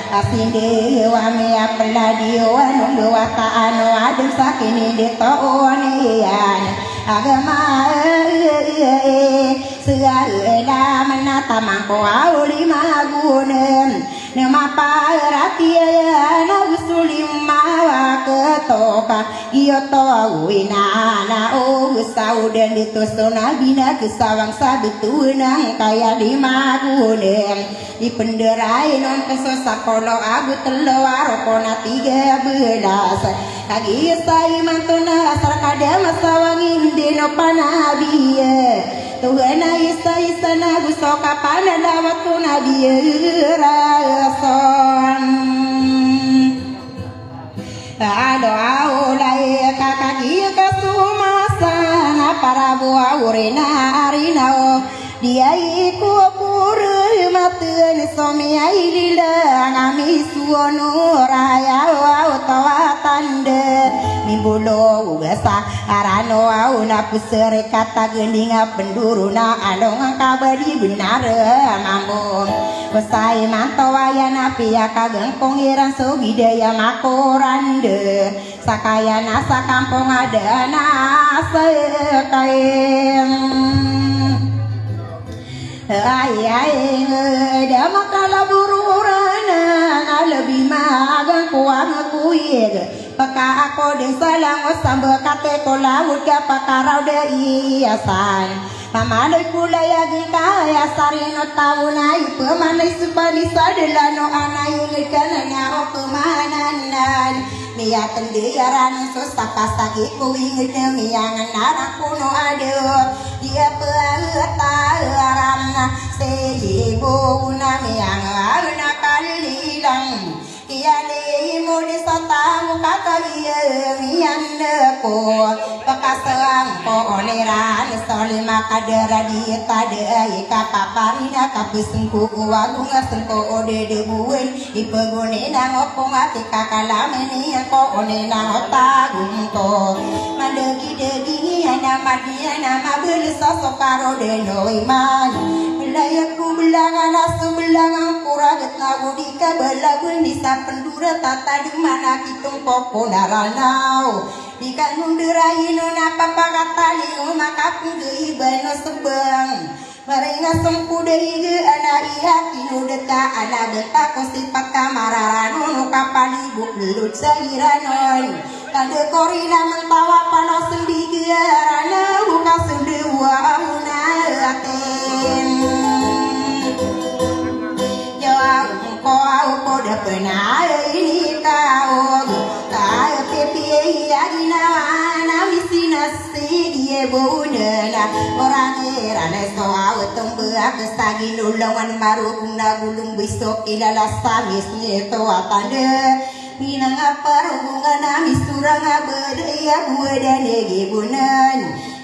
Asinde wa me apeladi wa nundu wa ta'anu adem sakini de toonian agama segala menata mangko auli magunem nema paratia na usulim mawa ketoka giyoto wina na usauden ditusuna bina kesawang sabetunang kaya di magunem di penderai non pesosa kono abu telo arokona 13 kagi sai mantuna sarkada masawangin dino panabiye tuhana isa na gusoka panada waktu nabiye rason ado aulai kakagi kasumasa na para buah urena arinao dia iku pura matun somi ailila ngami suonu raya wa tawa tande mimbulo ugasa arano au na pusere kata gendinga penduruna along kabadi benar ngambung wasai mantoaya na pia kageng kongiran sogidaya makorande sakaya nasa kampung ada nasa kain ai da makala bururana lebih magang kuang kuig paka ako de salang osamba kate kolamut ka pakarau de iasan pamanoi kulaya gi kaya sarino taunai pemanai supali sadelano anai ngekananya opemananan miya tendiaran susaka sagi kuing de miyangan narakuno ade dia peataram sejibu nami yang aruna kalilang iale mudi sotamu kakalia miandeko pakasang ko oleran solima kadera di kadai kapaparina kapusengku wagunga sengko ode debuin ipegone nang opong ati kakalameni ko one nang otagung ko mandegi degi nama dia nama belisa sokaro denoi man belayaku belangan asu belangan kuraget nagudika belagun disa pendura tata di mana kitung poko naranau dika nunderai nuna papa katali maka pudei bano sebang marenga sengku dei ge ana iya kinu deta ana beta kosipat kamararan nu kapali buk belut sairanon kade korina mentawa panos sendi arana buka sendewa amuna aten jawab kau pada pernah ini kau kau pepi agina misi nasi dia bunela orang erane soal tembak kesagi nulungan baru guna gulung besok ilala samis nyeto atande minang apa hubungan amis turang abadaya buada negi bunan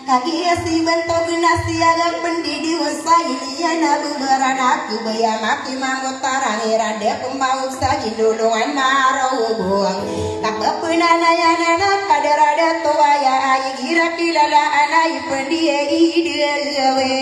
kaki asi bentuk nasi agak pendidi usai liana bubaran aku bayam aki mangutara ngerade pembau saji duluan marau buang tak penanayana kaderada tuaya ai gira kilala anai pendie idewe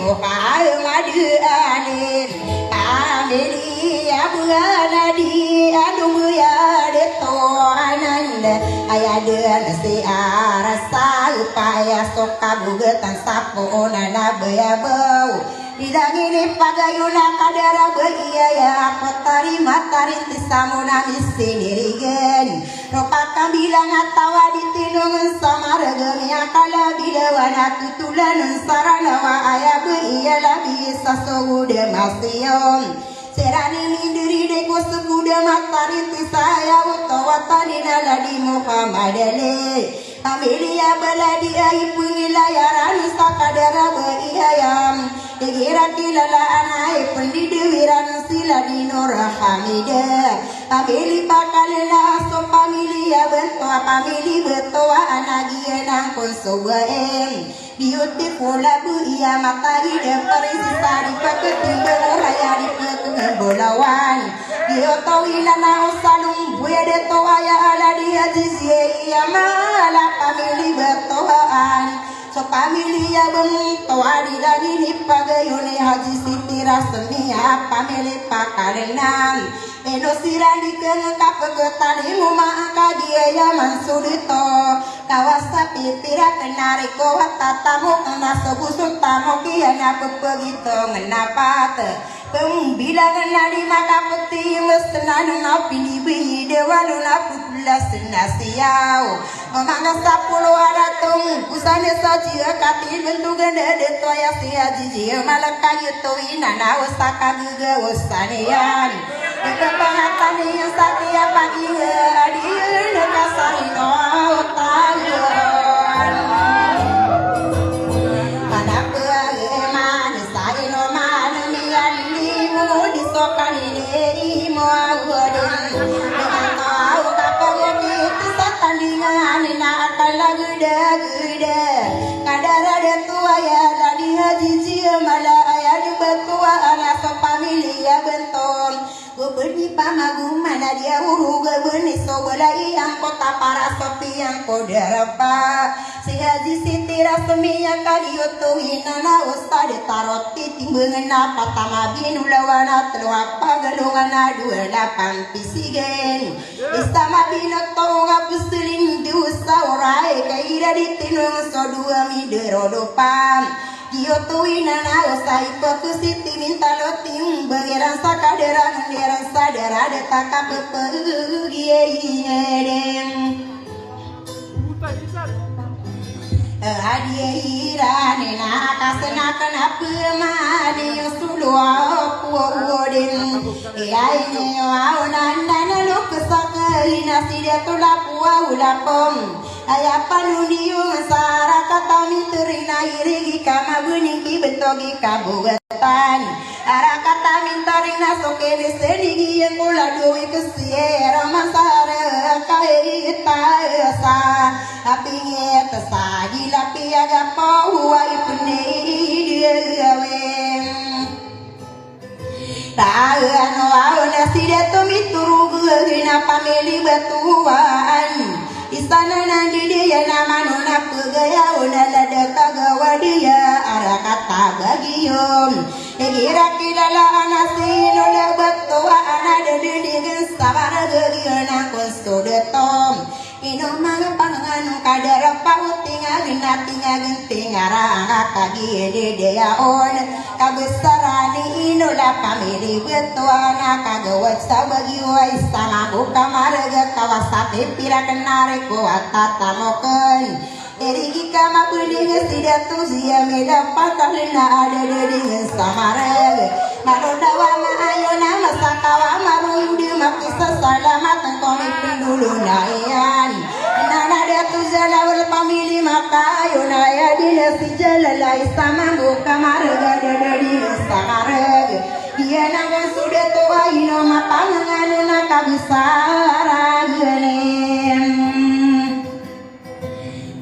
muka madu anin ameli abugana di adu ya deto ananda ayade nasi arasa upaya soka bugetan sapo nana baya bau didangini pagayuna kadara beia ya kotari matarin tisamuna misinirigen ropakan bilang atawa ditinungan samaragami akala bilawana tutulan sarana wa aya beia la bisa sude masiyom serani mindiri deko sude matarin tisaya utawatani naladi muhammadale Amelia baladi ai pungilayaran sakadara beia Dikira kilala anai pendidiran sila di Nur Hamida. Pamili pakalila so pamili ya bentua pamili betua anagia nang konsubaeng. Beautiful labu iya matai de perisi sari paketing beraya di pekengan bolawan. Dia tahu ilana usalung buaya de toa ya ala dia jizie iya mala pamili bertoaan. So pamilya beng tawari lagi ni pagayone haji siti rasmiya pamili pakarenam eno sirani keng kapagotani muma kadia ya mansudito kawasa pitira kenari ko hatatamu nasobusut tamu kiana pepegito ngenapat pembilangan nadi maka peti mesnan napi ni bi dewalu napu pulas nasiau Mangga 10 aratung kusane saji katil bentugan de toya sia jiji malaka yuto inana osaka guga osanian ikapangatan yang satia pagi adir kasarino tayon mana keman saino man mian limu disokani imo agodin tandingan ina akala guda kadara de tua ya ladi haji cia mala aya di betua ana so pamili ya benton gubeni pamagu mana dia uru gubeni so balai yang kota para sopi yang kodarapa si haji siti rasmi yang kali utu inana ustad taroti timbangan apa tamabi nulawana telua pagalungan dua lapan pisigen istama binoto ngapuselin diusa orai kaira ditinung so dua midero depan Kyoto inana usai pekusiti minta loting bagiran sakaderan deran sadara detaka pepegiyeidem hadiah nena kasena kenapa mani sulua puodin iaine waonan nana lukesakali nasi dia tulapua ulapom ayapanuniu sara kata minterina irigi kama buniki betogi kabuatan ara kata minterina sokene senigi yang kula duwi kesiera masara kaita asa apinge tasadi lapi aga pawa ipne diawen taano aona sida tomituru gina pameli batuan Istana nandi dia nama nona pegaya una lada kagawa dia arah kata bagium Egira kilala anasi nola batua anada dengan sabara gagiana konstodetom Ino mga pangan kadara pautinga ginatinga genting arang kagi dedeaon kabesarani ino la pamili betuana kagawat sabagiwa istana buka marga kawasate pira kenare ko atatamoken erigi kama pulinga sidatu zia meda pakalina ada dedinga samarag marodawa maayo na masakawa maruyudi makisa salamatan komi pendulu nayan nana datu jalawal pamili makayo naya dina si jalalai sama buka marga dedinga samarag dia naga sudah tua ino mapangan na kabisara genem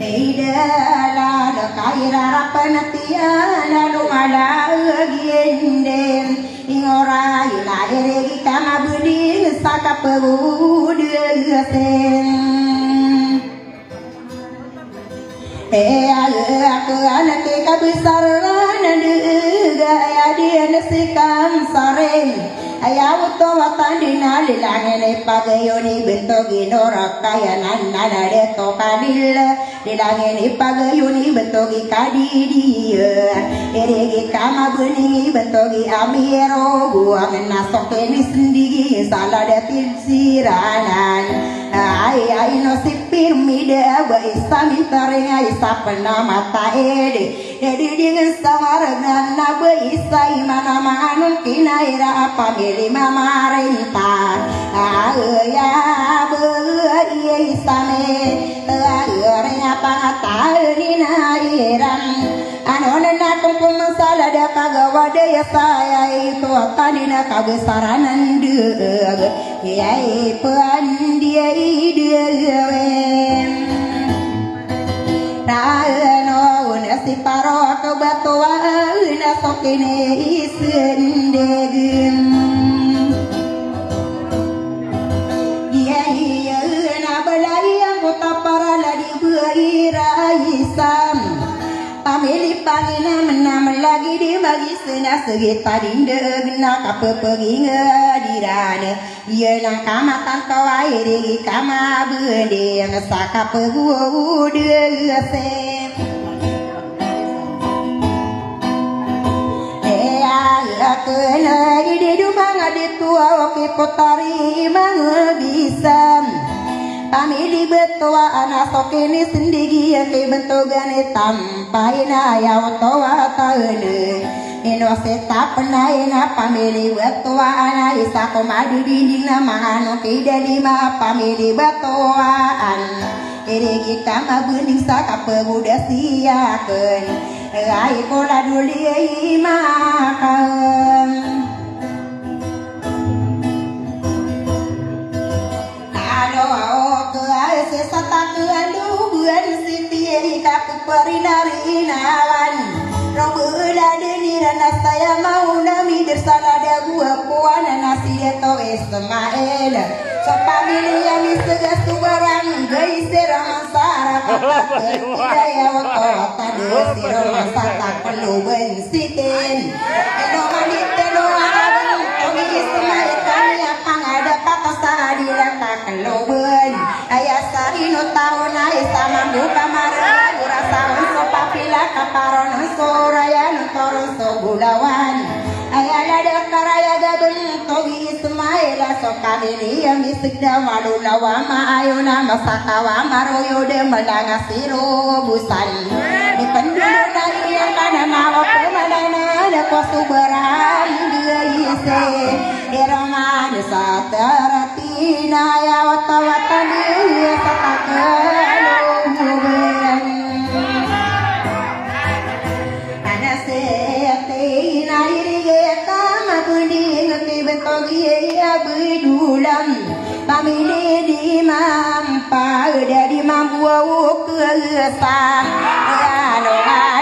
Eidala da kaira rapanatia lalu malagiendem ingora ila eregi kama budi saka pegudesen aku anak kabisar nanduga ya dia nesikam sarem ayaw to watandina lilangene pagayoni bentogi norak kaya nana deto kadil lilangene pagayoni bentogi kadidia eregi kama beningi bentogi amiro buang nasokeni sendiri salah detil siranan ay no sipir mida ba isamin taringa isapna mata ede Jadi dengan samarna nabe isai mana manun kinaira pamili mamarenta ya be isame nya pangatahunina iram anonena kumpul masalah kagawade ya saya itu tanina kabesaranan deug yai pandia idewen Rano nasi paro kebatua nasokine isendegem iya na balai ang utapara ladi beiraisam pamili pangina menam lagi di bagi sena segita dindeg na kapepegi ngadirane iya nang kamatan kawairi kama bende yang saka pegu degase kena ide dumang aditua oke potari mangabisam pamili betua anak sokini sendiri yang bentukane tampaina ya otowa taune ino seta penaina pamili betua anak isa komadu dinding nama anu kida lima pamili betuaan iri kita mabuning saka pemuda siaken ai pola duli makan alo ke sesata ke aduan siti ka perinari nawan robuda denirana saya mau nami bersalada gua puana nasi deto Ismail sepamili yang segas tubarang guys serang sara kata ya waktu tadi sirang sata perlu bensitin eno manit eno arang kami Ismail kami apang ada kata sari lata keloben ayah sari no tahun ayah sama buka marah rasa unso papila kaparon soraya no toron so bulawan ayah ada karaya gabung togi Ismail so kamili yang isigda walulawa maayuna masakawa maroyo de malanga siro busan di pendulu na iya kana mawa pemalana da kosubaran dia ise irama sataratina ya watawatan dia satakalumuben anasetina irige kama bunding tibentogi ya bedulam pamili di mampa dari mambuau kesan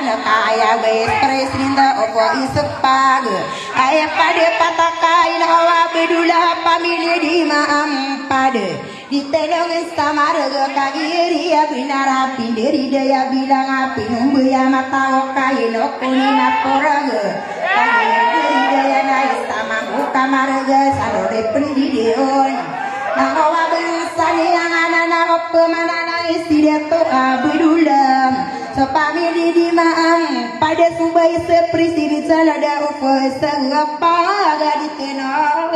ano kaya betres rinda opo isepag ayah pada patakai lawa bedula pamili di mampade di telongan samarga kagiri ya binara pinderi daya bilang api numbu ya mata okai no kunina poraga kagiri daya naik sama buka marga salore pendidion Nangkawa bersani yang anak-anak pemanana isi deto abudulam sepamili di maang pada subai seprisi di salada upo sengapa gadi tenol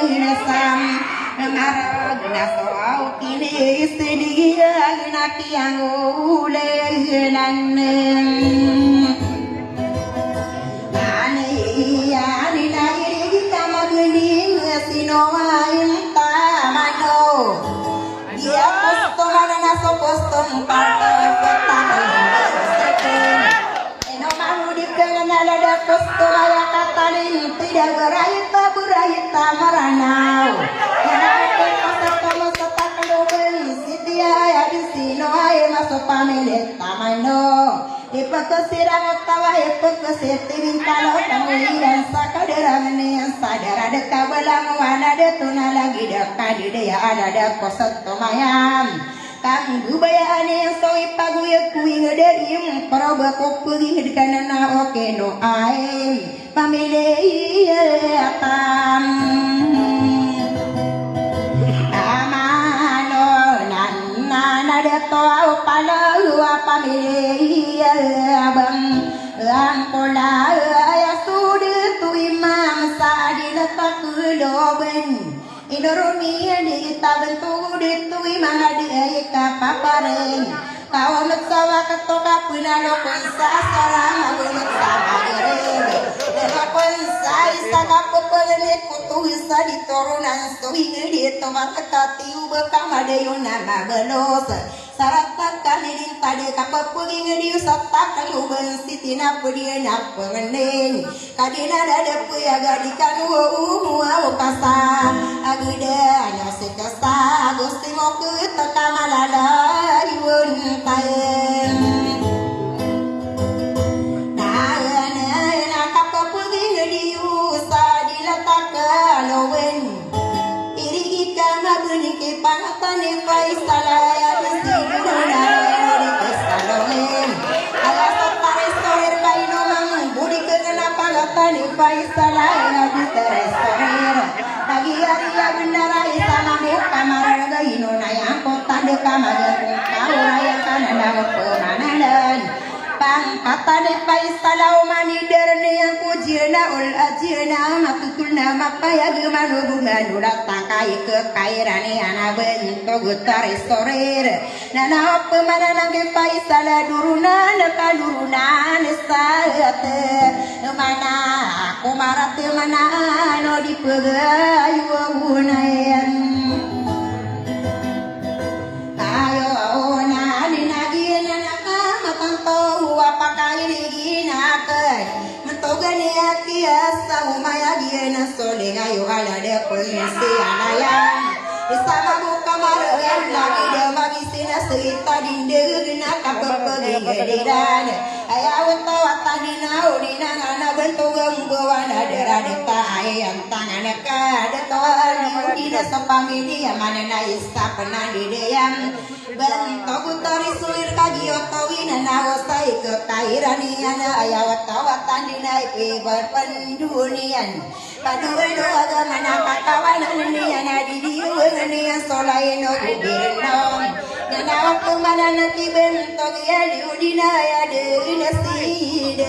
hinasam marag naso kini isi dia naki yang ulenan ani nairi kita mageling sinoain dia poston ada naso poston partai eno malu dikenal ada poston ada katalin tidak berayita maranau yang ada pasar kamu setak loben sitia ya di sino ay masuk pamilit tamano ipagkasirang at tawa ipagkasirtiring talo tamuliran sa kaderang niyan sadara de kabalang wana de tunalagi de kadidaya ada de kosot tumayam kang gubayaan yang so ipaguyag kuing aderim paroba ko puging hidkanan na oke no ay pamili atam amano nana de to au pala pamili abang ang pola ya sudah tu imam sadil takuloben idoroni di tabentu di tu imam di ka papareng Kaunut sawa ketoka punalo kunsa salama gunut sama gerede. Dena kunsa isa kapupulene kutu isa diturunan suhingi dito matakati ubekamadayo nama belos. Sarata kanidin tadi kapupulin di usata kaluban sitina pudia nyapengen. Kadina dada puya gadikan uwa kasa. Aguda nyosikasa gusti mo kutaka malala iwun tayen. Nah kapupulin di usa dilataka lowen. Iri ikama buniki pangatani faisalaya disiduna di kesalomen. Alasa tarestorer kaino mang budi kena pangatani faisalaya di tarestorer. Lagi hari ya bendara isama muka maraga ino nayang kota deka magang kau raya kanada pemanadan. Pangkatane paisalau mani derni yang kujirna ul ajirna matutulna mapaya gemanu gumanu takai ke kairani ana bento gutar istorir nana pemanana ke paisala duruna naka duruna nesayate mana aku marat mana no dipegayu gunayan ayo nani nagina pakai ligina ke mentogane kiasa umaya giena solenga yo ala de polisi anayang isama buka maragan lagi de magisina seita dinde gina kapepegi gediran ayaw tawatani na udina ngana bentugang bawana derade ayam tangan ka detawan udina sapamidi manena isa penandi deyang bentuk tari sulir kagi otowina nawasai ke kairani ana ayaw tawatani na berpendunian paduwe do agama na kakawanan niya na didiuwe niya solay no gubernong nanawa kumana na kibentog ya diudina ya dinasidem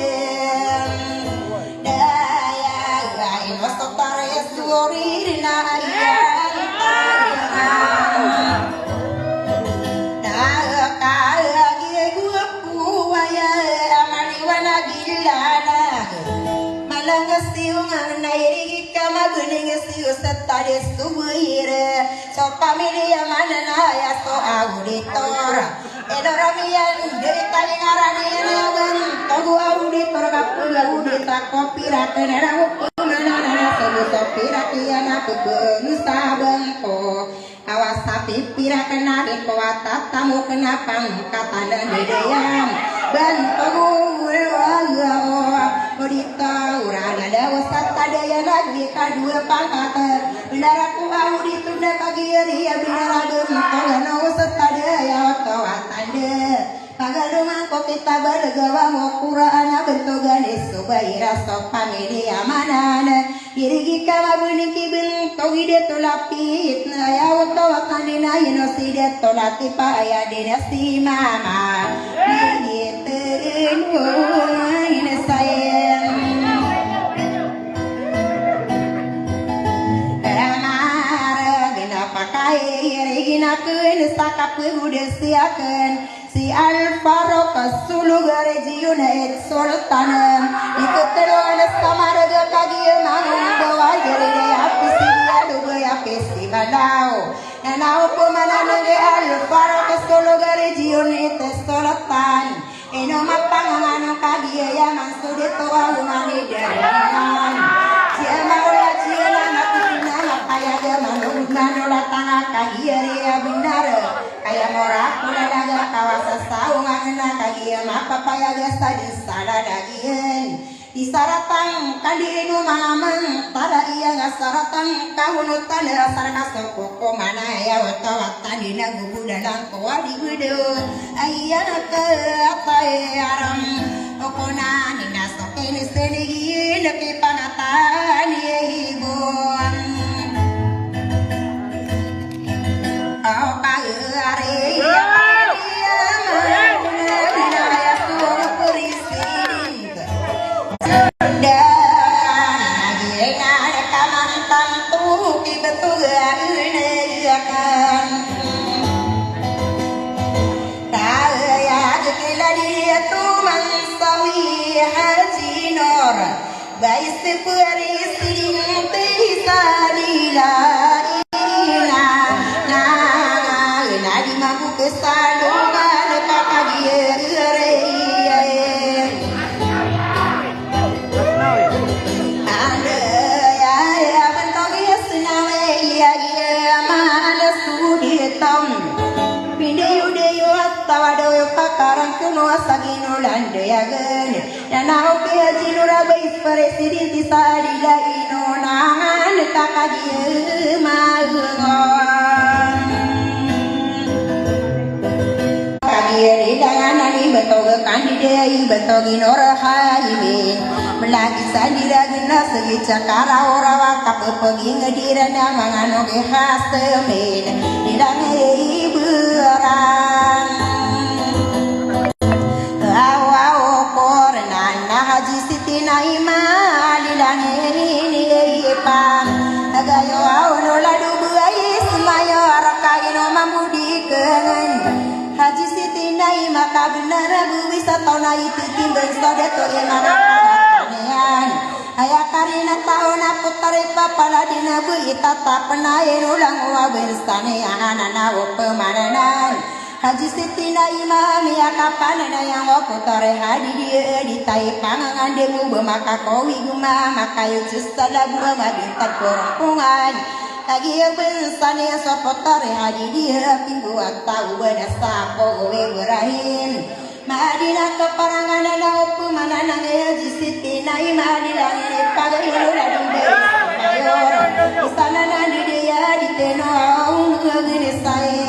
daya gain wasotara ya suorir na ayang tayang na kaya gua kuwaya amaniwana gilana malangasiung nairi kama guning siu setade subuire so pamilya manana ya so auditor edoramian dari kalingarani nawan togu auditor kapul audita kopira tenera hukumanana sobu sopira kiana pupun sabengko awas sapi pira kena dikuata tamu kena pangkatan dan dedeyang bantu Odita urana dawa sata daya lagi kadua pangkatan bendaraku audit tunda kagiri ya bendara gempa sata daya tawatande pagalungan ko kita bergawa mo Qur'ana bentugan subaira so pamilya manana irigi kama buniki bentog ide tolapit na ya tawatande na inoside tolati pa ya dinasti mama ngitin ini sayang Reginakeun sakapeung siakeun si Alvaro kasulu garejiun et sultanem ikut teruan samarga kagieu mangun bawa jeri de api sidia duwe api si badau nanau pemanana de Alvaro kasulu garejiun et sultan eno mapangangan kagieu ya mansude toa umani derengan cia maula cia nakutina makaya ge manung nanola tanga kagieu ya benar kaya morak mulalaga kawasa saunganna kagieu mapapaya gasa di saladagieun disaratang kandinu mamang tada iya ngasaratang kahunutan dasar kasopoko mana ya watawatan dina gugu dalam kawali gudu ayyana ke atai aram okona nina sokeni senigi neki panatan yehibuan au kaare Presidente Sarila inonangan kakagieu mageungon kagieu danganan betoge kandidai betogi norahaimin melagi sandiragina segi cakara ora wakap pegi ngedirana manganoge hasemin didangai beurang Haji Siti Naimah dilangeni pam agayo auno ladu buai semayo rakaino mamudikeun Haji Siti Naimah kabener bu wisata itu timbang sodeto imananean aya karina tauna putare papala dina bu itata penaen ulang wa bersane anana pemananan Haji Siti Naimah mia kapanana yang putare hadi dia di tai pangangan demu bemaka kowi guma makayu justala gua mabintat korongkungan lagi bensane so putare hadi dia pingguan tahu benasa kowe berahin Madinah keparangan ada pemananang Haji Siti Naimah di langit pagai ladung mayor di sana nadi dia di tenong ngene saen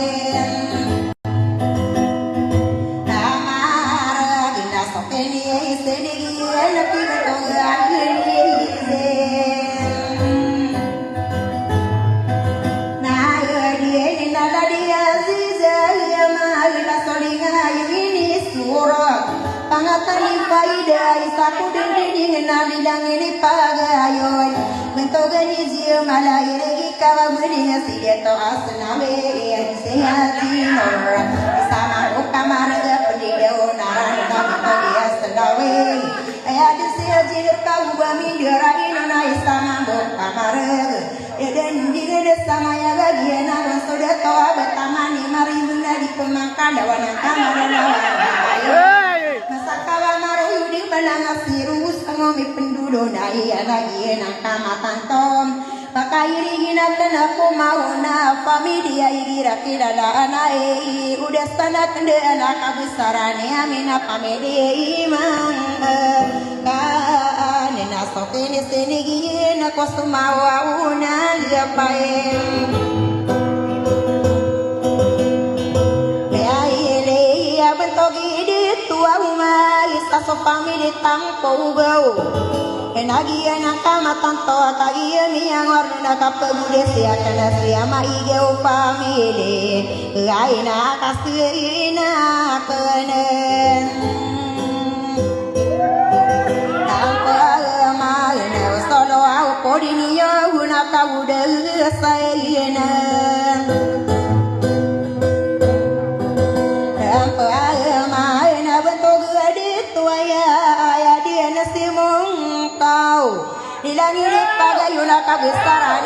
Pangatani faida isaku dinding nalidang ini pagayon mentogani zio malai lagi kawa mending sideto asname sehati nor sama ukamar pendido naran kami asnawe ayat sehati kau bami dirai nana sama ukamar eden dingin sama ya bagian sodeto betamani mari di pemangkan dawan kamar ayo Masakawa maruyudi panangasirus ngomi pendudo naya lagi nang kamatan tom pakairi hina kenaku mauna familia igira kidala anae udah sana kende anak kabesarane amina pamede imang nena sokene senigi na kosumawa una liapae so pamili tampo bau enagi anak kamatan to kagi mi yang orna kapegude sia kana sia mai geu pamili aina kasina penen tampo mai ne solo au podini yo una kaude saena Dilangit pagayuna kabesaran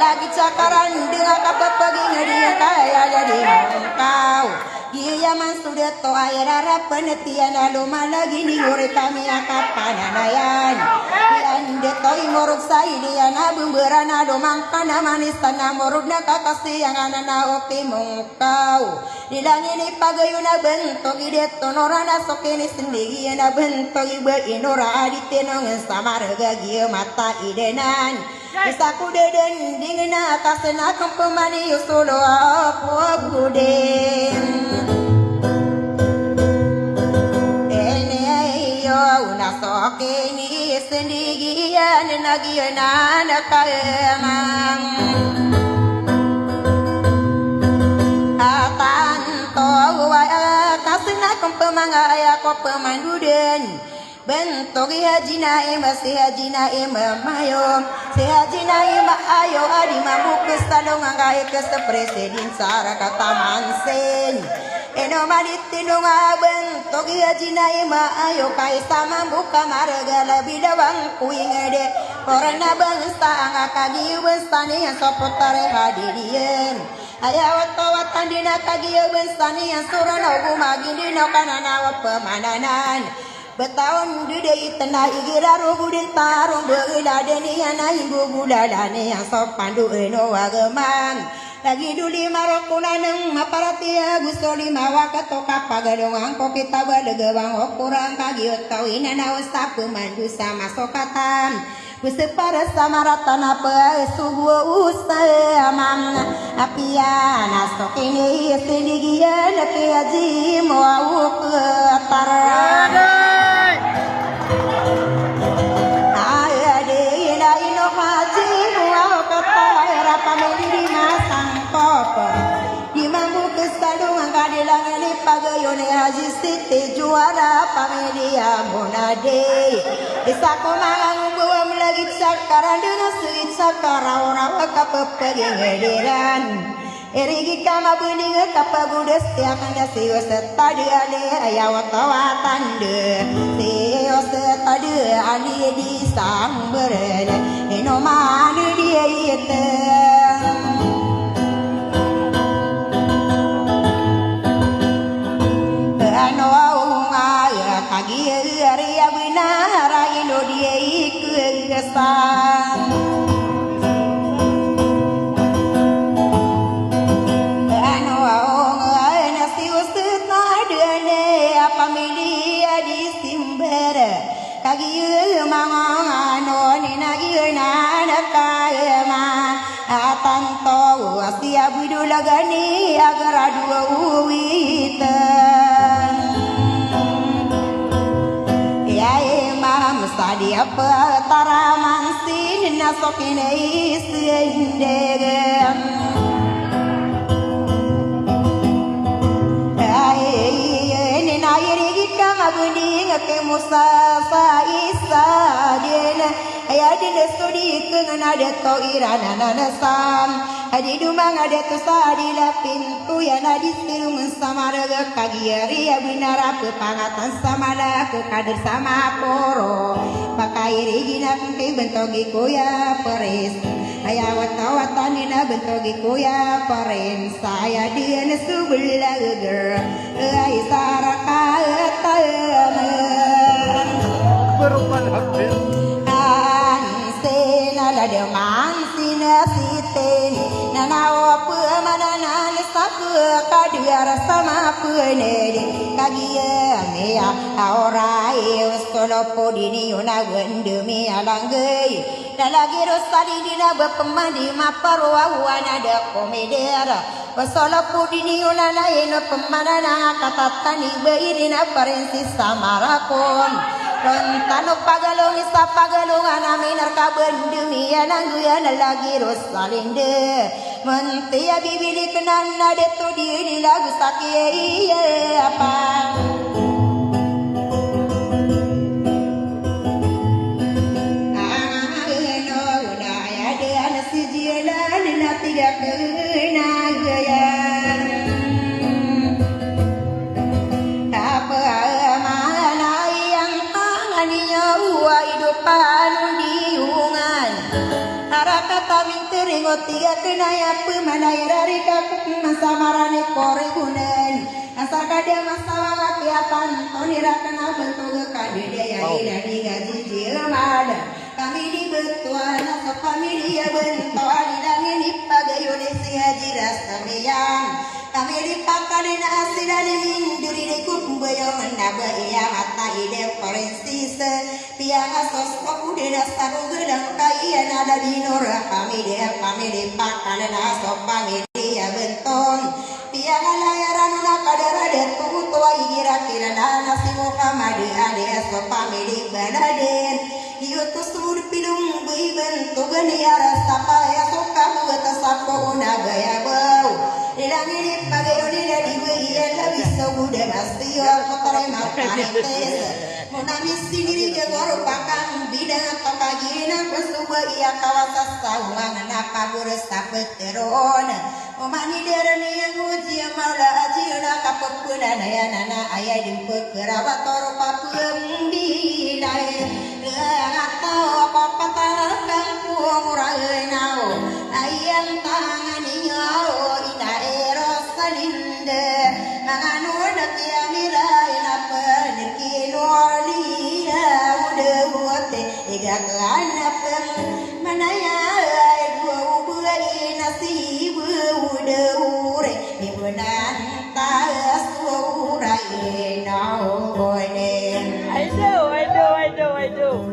lagi cakaran dengan kapapagi ngadiya kaya jadi kau iya man sudah to air arah penetian lalu malagi ni ure kami akapananayan yan detoi moruk saidi yana bumberana do mangkana manis tanah moruk na kakasi yang anana oke mungkau dilangit pagayuna bentuk ide tonorana sokene sendiri yana bentuk ibe inora aditenong samar gagi mata idenan bisa kude den dingina kasena kumpemani yusulo apa kude ene yo una sokeni sendirian nagiana nakayang atanto wa kasena kumpemanga ya ko pemanduden bentuk haji naim si haji naim mayo si haji naim ayo adi mampu kestalong angkai ke presiden sara kata mansen eno malitino bentuk ya jinai ma ayo kai sama buka marga lebih dawang kuingede korena bangsa angakagi bensani yang sopotare hadirian ayawato watandina kagi bensani yang surana gumagindino kanana pemananan betahun dudai tenah igira rubudin tarung begiladeni yana ibu bulalane yang sopandu eno wageman lagi duli marokunaneng maparatia gusoli mawakato kapagadongang ko kita balegawang okurang kagiot kawina na usapu mandu sama sokatan Usepara samaratana pa subuh usamang apiana sokini seligian keaji mau ketar ayade ino haji mau ketar apa mediri masang papa di mambu kesadung kadilang ni pagayone haji siti juara pamelia monade isako mangang buam lagi cakaran dengan segi cakara orang kapepegengediran erigi kama bening kapagudes tiakan siwa setade ale ayawatawatan de siwa setade ali di sambere eno manu dia ite ano ya kagi ria binara ino dia ikesan ano ana si usna dene apa media di simber kagi mangano ni nagi nana kaya ma atanto asia budulagani agar dua uwita Sadi apa taraman sin nasokine isendegem ai ni na yiri kama buni ngake musafa isa dena ayadi desodi kengana de to irana nanasam adi dumang ade to sadila pintu ya nadi sirung samaraga kagiari abinara pepangatan samala ke kader sama poro pakai rigina ke bentogi kuya peres ayawat-awatan dina bentogi kuya peren saya dia nesubelah ger ai saraka tayaman berupan habis la de man sina siten nanawa pemananan satu kadir sama pene kagia mea aurai solo podini una gendemi alangei dalagi rosari dina bepemandi maparwa wana de komedera solo podini una lain pemanana katatani beirina parensi samarakon Rontano pagalong isa pagalong anamin arkaban dumiya nangguyan lagi rosalinde Mantiya bibili kenan na deto diri lagu sakye iya apa Ano unaya de anasi jilan na tiga kenayan Apa panun diungan harakata minteringo tiga kenaya pemanai rari kapuk masamarane koregunan asal kada masalah kiapan tonira kena bentuk kadede ya ilani gaji jirmada kami di betuan atau kami dia bentuk alidangin ipagayone sihaji rasameyang kami dipakanin asilan minduri de kumbayo naga iya mata ide forensis piang asos okude dasar gelang kaya nada di nora kami dipakanin asop kami dia bentong piang layaran nakadara de tutua igira kirana nasi muka madi ade asop kami di banaden yutus sur pilung bui bentuk niara sapa ya soka buat sapo naga ya bau Dilangin pagayoni dari bayi yang lebih sebudah asio kotre makarites Munami siniri jagoro pakang bidang tokagina Bersuba ia kawasa sawangan Napa bursa peteron Umani derani yang uji maula ajina Kapepunan ayanana ayah dimput Kerawat toro papembidai Atau apa-apa kangkung rainau Ayam tanganinya ina eros salinde Manganu dakia mirai napa Nirkinoliya udah wote Iga kana peng Manaya dua ubai nasib udah ure Ibunan tas urai nau boyne I do.